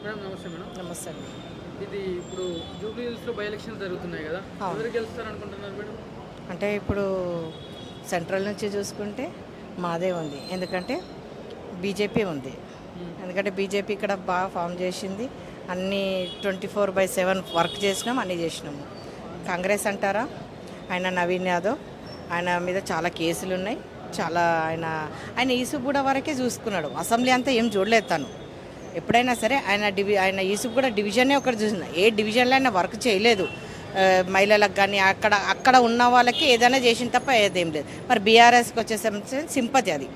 Madam నమస్తే madam. నమస్తే అండి. ఇది ఇప్పుడు జూబ్లీ హిల్స్లో బై ఎలక్షన్స్ జరుగుతున్నాయి కదా, ఎవరు గెలుస్తారు అనుకుంటున్నారు మేడం? అంటే ఇప్పుడు సెంట్రల్ నుంచి చూసుకుంటే మాదే ఉంది, ఎందుకంటే బీజేపీ ఉంది. ఎందుకంటే బీజేపీ ఇక్కడ బాగా ఫామ్ చేసింది, అన్నీ 24/7 వర్క్ చేసినాం, అన్నీ చేసినాము. కాంగ్రెస్ అంటారా, ఆయన నవీన్ యాదవ్, ఆయన మీద చాలా కేసులు ఉన్నాయి, చాలా ఆయన ఈసుగూడ వరకే చూసుకున్నాడు, అసెంబ్లీ అంతా ఏం చూడలేదు తను. ఎప్పుడైనా సరే ఆయన ఈసుగూడ డివిజనే ఒకటి చూసిన, ఏ డివిజన్లో అయినా వర్క్ చేయలేదు. మహిళలకు కానీ అక్కడ ఉన్న వాళ్ళకి ఏదైనా చేసిన తప్ప ఏదేం లేదు. మరి బీఆర్ఎస్కి వచ్చేసరికి సింపతి, అది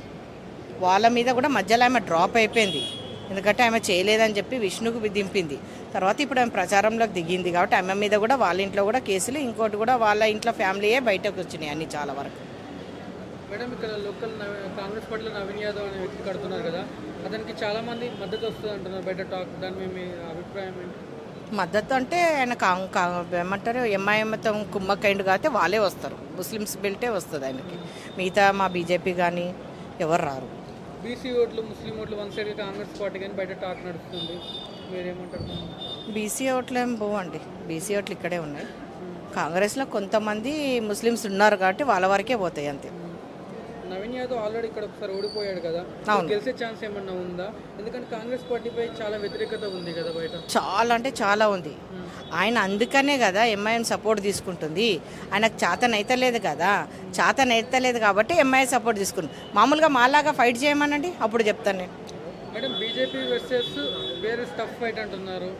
వాళ్ళ మీద కూడా మధ్యలో ఆమె డ్రాప్ అయిపోయింది, ఎందుకంటే ఆమె చేయలేదని చెప్పి విష్ణుకు దింపింది. తర్వాత ఇప్పుడు ఆమె ప్రచారంలోకి దిగింది కాబట్టి ఆమె మీద కూడా వాళ్ళ ఇంట్లో కూడా కేసులు, ఇంకోటి కూడా వాళ్ళ ఇంట్లో ఫ్యామిలీయే బయటకు వచ్చినాయి అన్ని చాలా వరకు. మేడం, ఇక్కడ లోకల్ కాంగ్రెస్ పార్టీలో నవీన్ యాదవ్ అనే వ్యక్తి కడుతున్నారు కదా, అతనికి చాలామంది మద్దతు వస్తుంది అంటున్నారు బయట టాక్, దాని మీద మీ అభిప్రాయం ఏంటి? మద్దతు అంటే ఆయన ఏమంటారు, ఎంఐఎంతో కుమ్మకైండు కాబట్టి వాళ్ళే వస్తారు, ముస్లిమ్స్ బెల్టే వస్తుంది ఆయనకి, మిగతా మా బీజేపీ కానీ ఎవరు రారు. బీసీ ఓట్లు ముస్లిం ఓట్లు వన్ సైడ్ కాంగ్రెస్ పార్టీ కానీ బయట టాక్ నడుస్తుంది, మీరేమంటారు? బీసీ ఓట్లు ఏం పోవండి, బీసీ ఓట్లు ఇక్కడే ఉన్నాయి. కాంగ్రెస్లో కొంతమంది ముస్లిమ్స్ ఉన్నారు కాబట్టి వాళ్ళ వరకే పోతాయి అంతే. నవీన్ యాదవ్ ఆల్రెడీ ఇక్కడ ఒకసారి ఓడిపోయాడు కదా, గెలిచే ఛాన్స్ ఏమన్నా ఉందా? ఎందుకంటే కాంగ్రెస్ పార్టీపై చాలా వ్యతిరేకత ఉంది కదా బయట, చాలా అంటే చాలా ఉంది. ఆయన అందుకనే కదా ఎంఐఎం సపోర్ట్ తీసుకుంటుంది, ఆయనకు చేతనైతలేదు కదా, చేతనైతలేదు కాబట్టి ఎంఐఎం సపోర్ట్ తీసుకుంటుంది. మామూలుగా మాలాగా ఫైట్ చేయమనండి, అప్పుడు చెప్తాను నేను. మేడం, బీజేపీ వర్సెస్ వేరే టఫ్ ఫైట్ అంటున్నారు,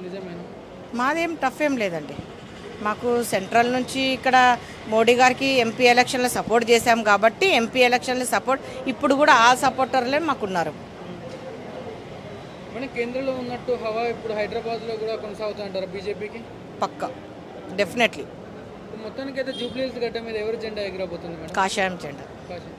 నిజమేనా? మాదేం టఫ్ ఏం లేదండి, మాకు సెంట్రల్ నుంచి ఇక్కడ మోడీ గారికి ఎంపీ ఎలక్షన్లో సపోర్ట్ చేశాం కాబట్టి ఎంపీ ఎలక్షన్లో సపోర్ట్ ఇప్పుడు కూడా ఆ సపోర్టర్లే మాకున్నారు. మన కేంద్రంలో ఉన్నట్టు హవా ఇప్పుడు హైదరాబాద్లో కూడా కొనసాగుతుంటారు బీజేపీకి? పక్కా, డెఫినెట్లీ. మొత్తానికి అయితే జూబ్లీ హిల్స్ గడ్డ మీద ఎవరు జెండా ఎగిరబోతుంది మేడం? కాషాయం జెండా. కాశీ.